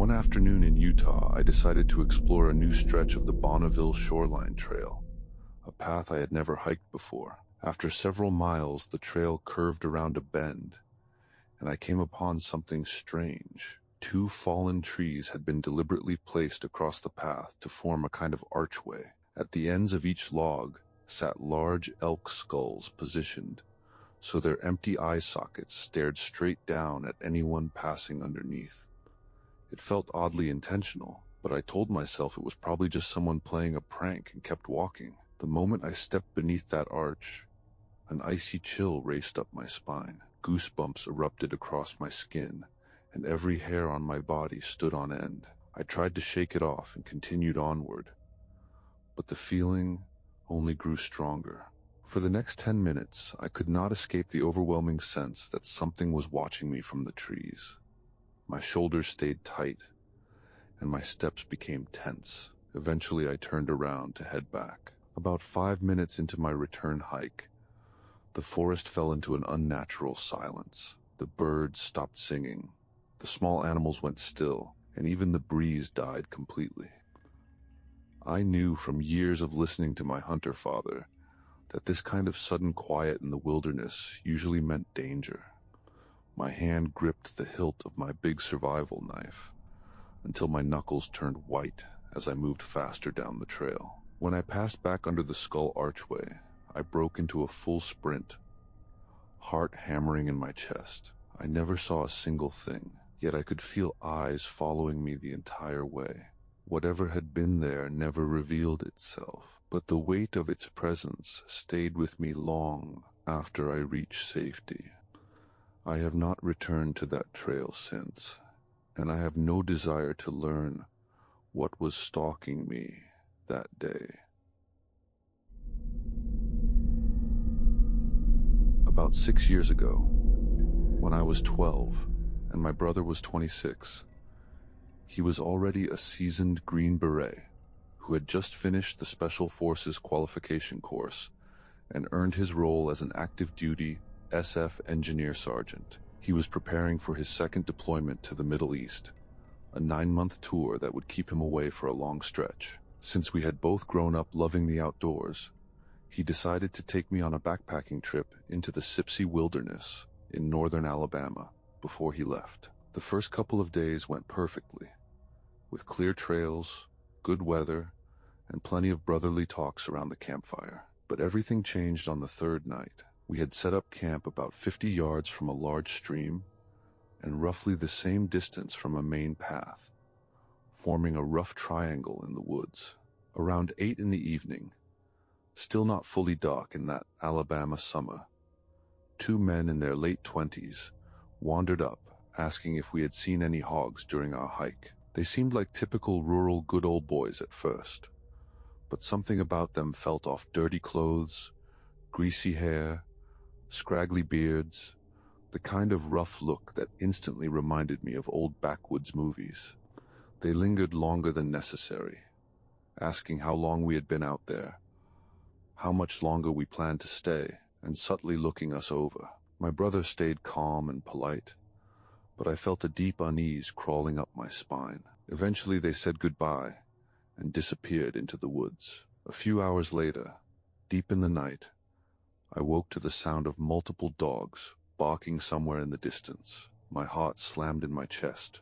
One afternoon in Utah, I decided to explore a new stretch of the Bonneville Shoreline Trail, a path I had never hiked before. After several miles, the trail curved around a bend, and I came upon something strange. Two fallen trees had been deliberately placed across the path to form a kind of archway. At the ends of each log sat large elk skulls positioned so their empty eye sockets stared straight down at anyone passing underneath. It felt oddly intentional, but I told myself it was probably just someone playing a prank and kept walking. The moment I stepped beneath that arch, an icy chill raced up my spine. Goosebumps erupted across my skin, and every hair on my body stood on end. I tried to shake it off and continued onward, but the feeling only grew stronger. For the next 10 minutes, I could not escape the overwhelming sense that something was watching me from the trees. My shoulders stayed tight, and my steps became tense. Eventually, I turned around to head back. About 5 minutes into my return hike, the forest fell into an unnatural silence. The birds stopped singing, the small animals went still, and even the breeze died completely. I knew from years of listening to my hunter father that this kind of sudden quiet in the wilderness usually meant danger. My hand gripped the hilt of my big survival knife until my knuckles turned white as I moved faster down the trail. When I passed back under the skull archway, I broke into a full sprint, heart hammering in my chest. I never saw a single thing, yet I could feel eyes following me the entire way. Whatever had been there never revealed itself, but the weight of its presence stayed with me long after I reached safety. I have not returned to that trail since, and I have no desire to learn what was stalking me that day. About 6 years ago, when I was 12 and my brother was 26, he was already a seasoned Green Beret who had just finished the Special Forces qualification course and earned his role as an active-duty SF engineer sergeant. He was preparing for his second deployment to the Middle East, a 9-month tour that would keep him away for a long stretch. Since we had both grown up loving the outdoors, he decided to take me on a backpacking trip into the Sipsey Wilderness in northern Alabama before he left. The first couple of days went perfectly, with clear trails, good weather, and plenty of brotherly talks around the campfire. But everything changed on the third night. We had set up camp about 50 yards from a large stream and roughly the same distance from a main path, forming a rough triangle in the woods. Around 8 in the evening, still not fully dark in that Alabama summer, 2 men in their late 20s wandered up, asking if we had seen any hogs during our hike. They seemed like typical rural good old boys at first, but something about them felt off. Dirty clothes, greasy hair, scraggly beards, the kind of rough look that instantly reminded me of old backwoods movies. They lingered longer than necessary, asking how long we had been out there, how much longer we planned to stay, and subtly looking us over. My brother stayed calm and polite, but I felt a deep unease crawling up my spine. Eventually they said goodbye and disappeared into the woods. A few hours later, deep in the night, I woke to the sound of multiple dogs barking somewhere in the distance. My heart slammed in my chest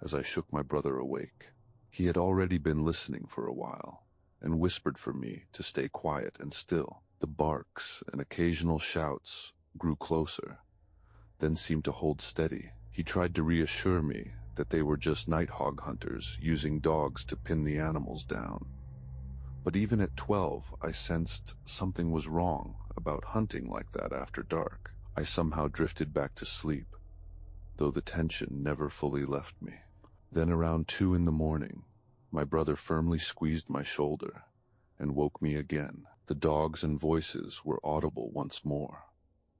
as I shook my brother awake. He had already been listening for a while and whispered for me to stay quiet and still. The barks and occasional shouts grew closer, then seemed to hold steady. He tried to reassure me that they were just night hog hunters using dogs to pin the animals down. But even at 12, I sensed something was wrong about hunting like that after dark. I somehow drifted back to sleep, though the tension never fully left me. Then around 2 in the morning, my brother firmly squeezed my shoulder and woke me again. The dogs and voices were audible once more,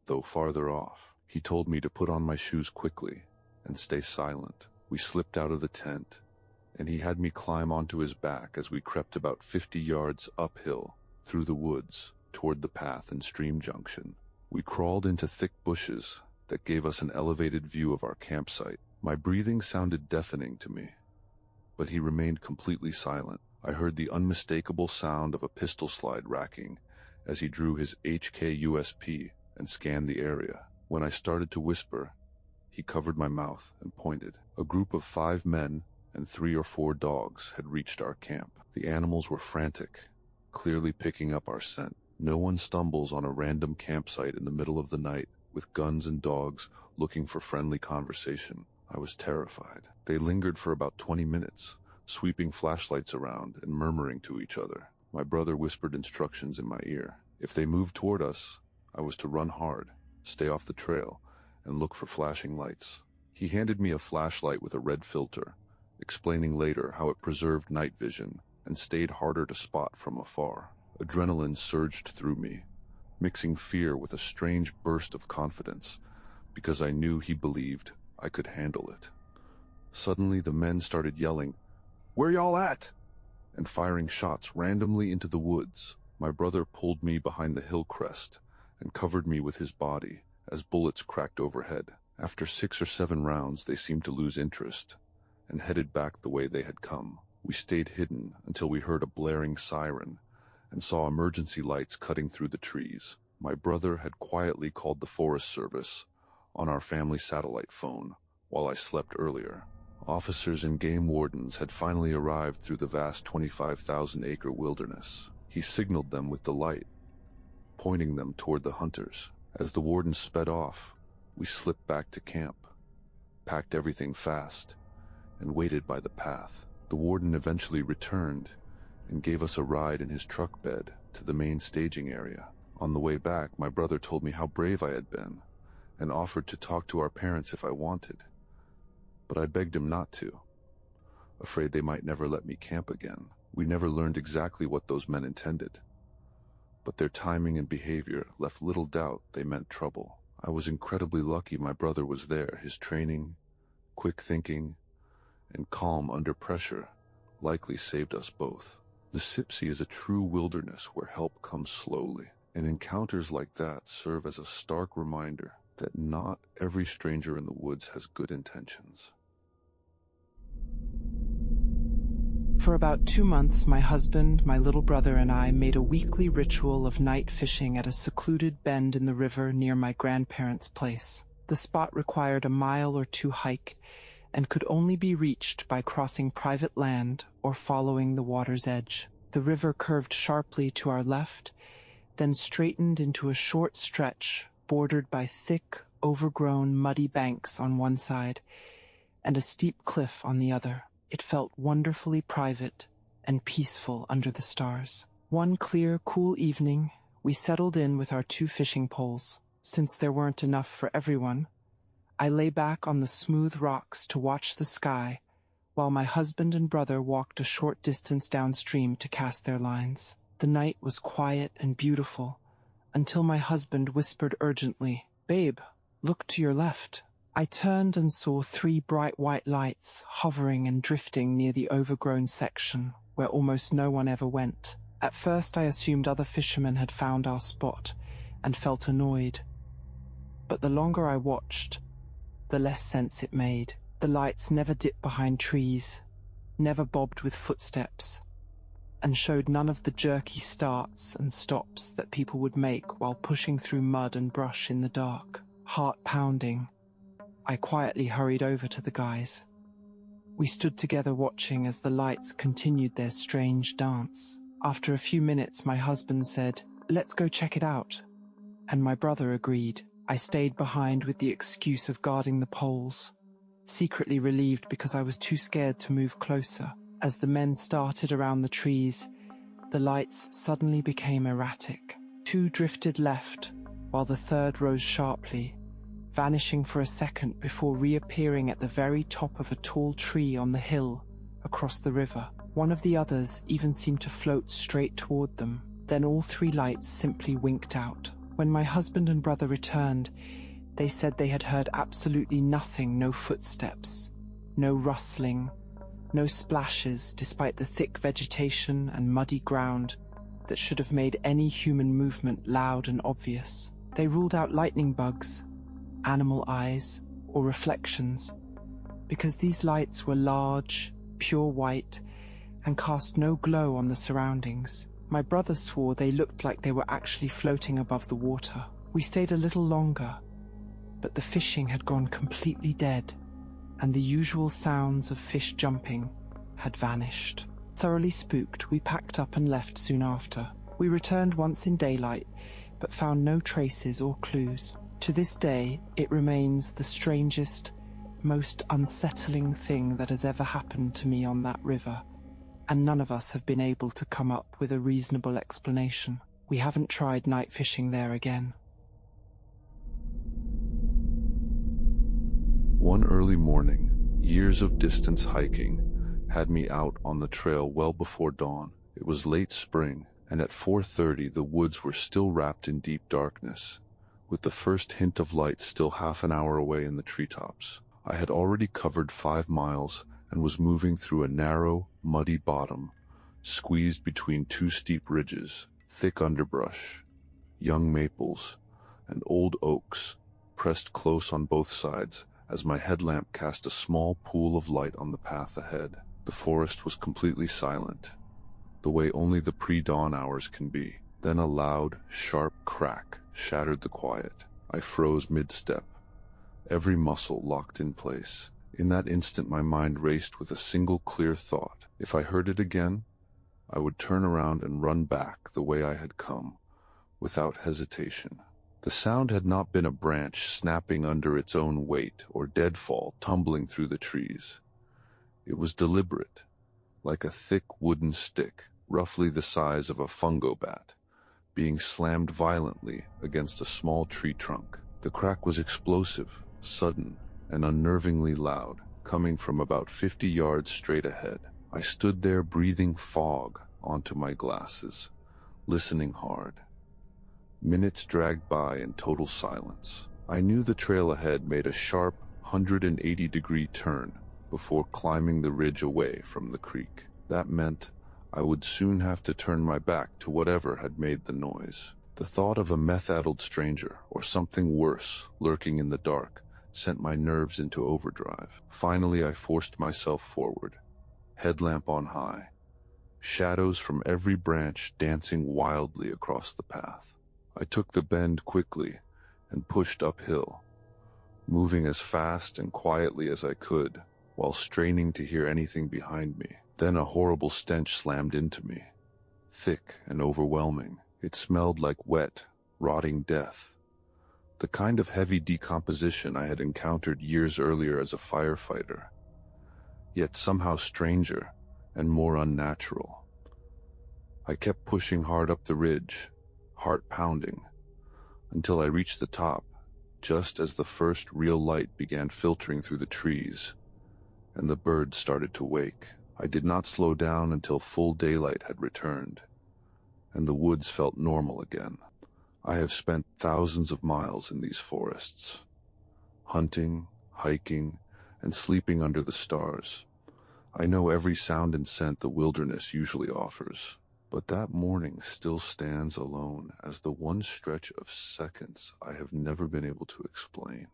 though farther off. He told me to put on my shoes quickly and stay silent. We slipped out of the tent, and he had me climb onto his back as we crept about 50 yards uphill through the woods toward the path and stream junction. We crawled into thick bushes that gave us an elevated view of our campsite. My breathing sounded deafening to me, but he remained completely silent. I heard the unmistakable sound of a pistol slide racking as he drew his HK-USP and scanned the area. When I started to whisper, he covered my mouth and pointed. A group of 5 men and 3 or 4 dogs had reached our camp. The animals were frantic, clearly picking up our scent. No one stumbles on a random campsite in the middle of the night with guns and dogs looking for friendly conversation. I was terrified. They lingered for about 20 minutes, sweeping flashlights around and murmuring to each other. My brother whispered instructions in my ear. If they moved toward us, I was to run hard, stay off the trail, and look for flashing lights. He handed me a flashlight with a red filter, explaining later how it preserved night vision and stayed harder to spot from afar. Adrenaline surged through me, mixing fear with a strange burst of confidence, because I knew he believed I could handle it. Suddenly the men started yelling, "Where y'all at?" and firing shots randomly into the woods. My brother pulled me behind the hill crest and covered me with his body as bullets cracked overhead. After 6 or 7 rounds, they seemed to lose interest and headed back the way they had come. We stayed hidden until we heard a blaring siren and saw emergency lights cutting through the trees. My brother had quietly called the Forest Service on our family satellite phone while I slept earlier. Officers and game wardens had finally arrived through the vast 25,000-acre wilderness. He signaled them with the light, pointing them toward the hunters. As the wardens sped off, we slipped back to camp, packed everything fast, and waited by the path. The warden eventually returned and gave us a ride in his truck bed to the main staging area. On the way back, my brother told me how brave I had been and offered to talk to our parents if I wanted. But I begged him not to, afraid they might never let me camp again. We never learned exactly what those men intended, but their timing and behavior left little doubt they meant trouble. I was incredibly lucky my brother was there. His training, quick thinking, and calm under pressure likely saved us both. The Sipsey is a true wilderness where help comes slowly, and encounters like that serve as a stark reminder that not every stranger in the woods has good intentions. For about 2 months, my husband, my little brother, and I made a weekly ritual of night fishing at a secluded bend in the river near my grandparents' place. The spot required a 1 or 2 mile hike and could only be reached by crossing private land or following the water's edge. The river curved sharply to our left, then straightened into a short stretch bordered by thick, overgrown, muddy banks on one side and a steep cliff on the other. It felt wonderfully private and peaceful under the stars. One clear, cool evening, we settled in with our 2 fishing poles. Since there weren't enough for everyone, I lay back on the smooth rocks to watch the sky while my husband and brother walked a short distance downstream to cast their lines. The night was quiet and beautiful until my husband whispered urgently, "Babe, look to your left." I turned and saw 3 bright white lights hovering and drifting near the overgrown section where almost no one ever went. At first I assumed other fishermen had found our spot and felt annoyed. But the longer I watched, the less sense it made. The lights never dipped behind trees, never bobbed with footsteps, and showed none of the jerky starts and stops that people would make while pushing through mud and brush in the dark. Heart pounding, I quietly hurried over to the guys. We stood together watching as the lights continued their strange dance. After a few minutes, my husband said, "Let's go check it out," and my brother agreed. I stayed behind with the excuse of guarding the poles, secretly relieved because I was too scared to move closer. As the men started around the trees, the lights suddenly became erratic. 2 drifted left, while the third rose sharply, vanishing for a second before reappearing at the very top of a tall tree on the hill across the river. One of the others even seemed to float straight toward them. Then all 3 lights simply winked out. When my husband and brother returned, they said they had heard absolutely nothing, no footsteps, no rustling, no splashes, despite the thick vegetation and muddy ground that should have made any human movement loud and obvious. They ruled out lightning bugs, animal eyes, or reflections, because these lights were large, pure white, and cast no glow on the surroundings. My brother swore they looked like they were actually floating above the water. We stayed a little longer, but the fishing had gone completely dead, and the usual sounds of fish jumping had vanished. Thoroughly spooked, we packed up and left soon after. We returned once in daylight, but found no traces or clues. To this day, it remains the strangest, most unsettling thing that has ever happened to me on that river, and none of us have been able to come up with a reasonable explanation. We haven't tried night fishing there again. One early morning, years of distance hiking had me out on the trail well before dawn. It was late spring, and at 4:30 the woods were still wrapped in deep darkness, with the first hint of light still half an hour away in the treetops. I had already covered 5 miles and was moving through a narrow, muddy bottom, squeezed between 2 steep ridges, thick underbrush, young maples, and old oaks pressed close on both sides as my headlamp cast a small pool of light on the path ahead. The forest was completely silent, the way only the pre-dawn hours can be. Then a loud, sharp crack shattered the quiet. I froze mid-step, every muscle locked in place. In that instant my mind raced with a single clear thought. If I heard it again, I would turn around and run back the way I had come, without hesitation. The sound had not been a branch snapping under its own weight or deadfall tumbling through the trees. It was deliberate, like a thick wooden stick, roughly the size of a fungo bat, being slammed violently against a small tree trunk. The crack was explosive, sudden, and unnervingly loud, coming from about 50 yards straight ahead. I stood there breathing fog onto my glasses, listening hard. Minutes dragged by in total silence. I knew the trail ahead made a sharp 180-degree turn before climbing the ridge away from the creek. That meant I would soon have to turn my back to whatever had made the noise. The thought of a meth-addled stranger, or something worse, lurking in the dark, sent my nerves into overdrive. Finally, I forced myself forward, headlamp on high, shadows from every branch dancing wildly across the path. I took the bend quickly and pushed uphill, moving as fast and quietly as I could, while straining to hear anything behind me. Then a horrible stench slammed into me, thick and overwhelming. It smelled like wet, rotting death, the kind of heavy decomposition I had encountered years earlier as a firefighter, yet somehow stranger and more unnatural. I kept pushing hard up the ridge, heart pounding, until I reached the top, just as the first real light began filtering through the trees, and the birds started to wake. I did not slow down until full daylight had returned, and the woods felt normal again. I have spent thousands of miles in these forests, hunting, hiking, and sleeping under the stars. I know every sound and scent the wilderness usually offers, but that morning still stands alone as the one stretch of seconds I have never been able to explain.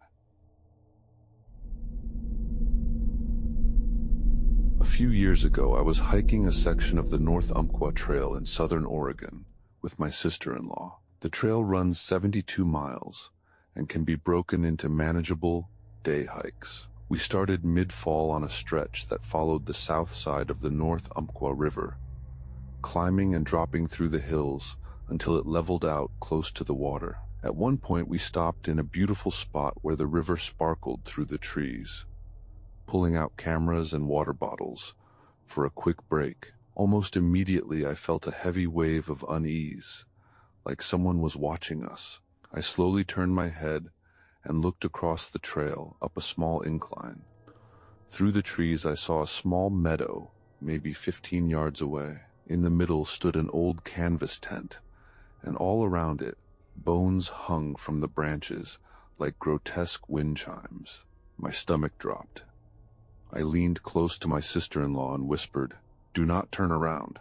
A few years ago, I was hiking a section of the North Umpqua Trail in southern Oregon with my sister-in-law. The trail runs 72 miles and can be broken into manageable day hikes. We started mid-fall on a stretch that followed the south side of the North Umpqua River, climbing and dropping through the hills until it leveled out close to the water. At one point, we stopped in a beautiful spot where the river sparkled through the trees, pulling out cameras and water bottles for a quick break. Almost immediately, I felt a heavy wave of unease, like someone was watching us. I slowly turned my head and looked across the trail up a small incline. Through the trees, I saw a small meadow, maybe 15 yards away. In the middle stood an old canvas tent, and all around it, bones hung from the branches like grotesque wind chimes. My stomach dropped. I leaned close to my sister-in-law and whispered, "Do not turn around.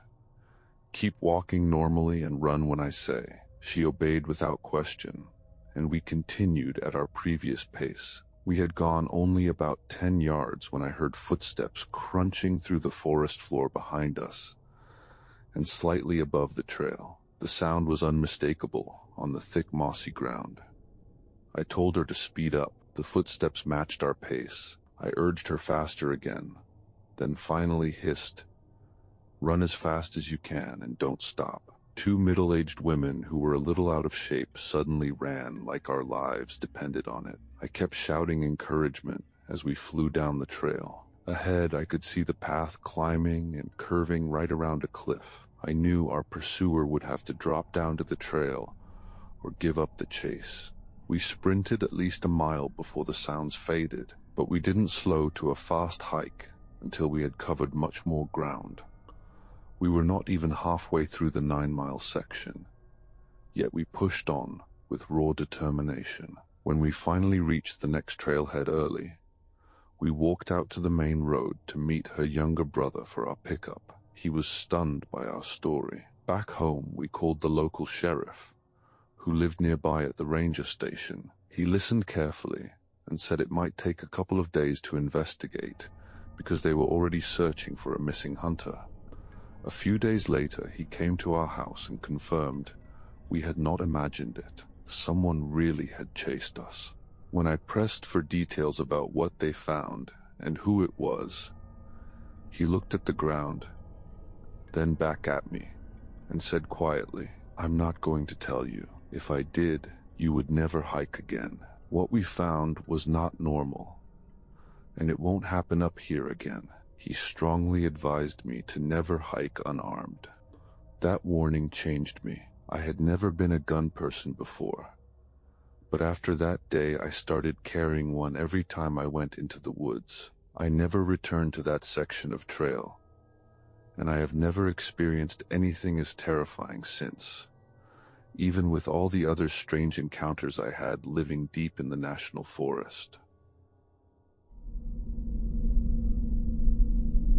Keep walking normally and run when I say." She obeyed without question, and we continued at our previous pace. We had gone only about 10 yards when I heard footsteps crunching through the forest floor behind us and slightly above the trail. The sound was unmistakable on the thick mossy ground. I told her to speed up. The footsteps matched our pace. I urged her faster again, then finally hissed, "Run as fast as you can and don't stop." Two middle-aged women who were a little out of shape suddenly ran like our lives depended on it. I kept shouting encouragement as we flew down the trail. Ahead, I could see the path climbing and curving right around a cliff. I knew our pursuer would have to drop down to the trail or give up the chase. We sprinted at least a mile before the sounds faded, but we didn't slow to a fast hike until we had covered much more ground. We were not even halfway through the 9-mile section, yet we pushed on with raw determination. When we finally reached the next trailhead early, we walked out to the main road to meet her younger brother for our pickup. He was stunned by our story. Back home, we called the local sheriff, who lived nearby at the ranger station. He listened carefully and said it might take a couple of days to investigate because they were already searching for a missing hunter. A few days later, he came to our house and confirmed we had not imagined it. Someone really had chased us. When I pressed for details about what they found and who it was, he looked at the ground, then back at me, and said quietly, "I'm not going to tell you. If I did, you would never hike again. What we found was not normal, and it won't happen up here again." He strongly advised me to never hike unarmed. That warning changed me. I had never been a gun person before, but after that day I started carrying one every time I went into the woods. I never returned to that section of trail, and I have never experienced anything as terrifying since, even with all the other strange encounters I had living deep in the national forest.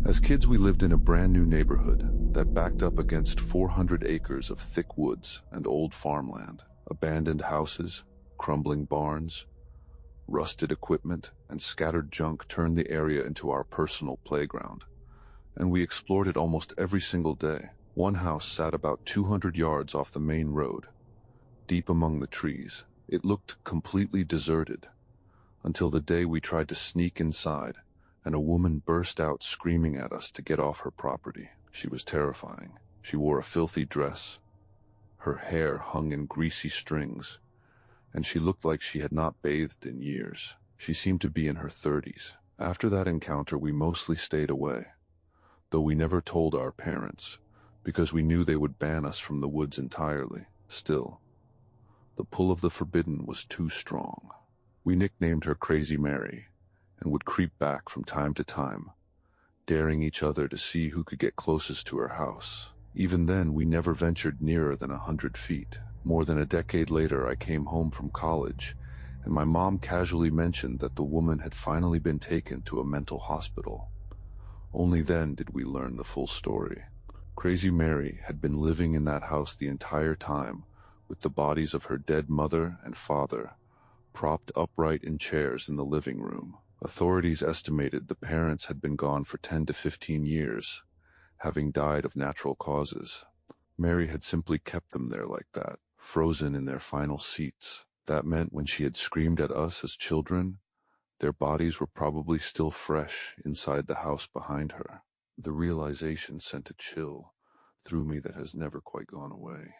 As kids, we lived in a brand new neighborhood that backed up against 400 acres of thick woods and old farmland. Abandoned houses, crumbling barns, rusted equipment, and scattered junk turned the area into our personal playground, and we explored it almost every single day. One house sat about 200 yards off the main road, deep among the trees. It looked completely deserted, until the day we tried to sneak inside, and a woman burst out screaming at us to get off her property. She was terrifying. She wore a filthy dress. Her hair hung in greasy strings, and she looked like she had not bathed in years. She seemed to be in her 30s. After that encounter, we mostly stayed away, though we never told our parents, because we knew they would ban us from the woods entirely. Still, the pull of the forbidden was too strong. We nicknamed her Crazy Mary, and would creep back from time to time, daring each other to see who could get closest to her house. Even then, we never ventured nearer than 100 feet. More than a decade later, I came home from college, and my mom casually mentioned that the woman had finally been taken to a mental hospital. Only then did we learn the full story. Crazy Mary had been living in that house the entire time, with the bodies of her dead mother and father propped upright in chairs in the living room. Authorities estimated the parents had been gone for 10 to 15 years, having died of natural causes. Mary had simply kept them there like that, frozen in their final seats. That meant when she had screamed at us as children, their bodies were probably still fresh inside the house behind her. The realization sent a chill through me that has never quite gone away.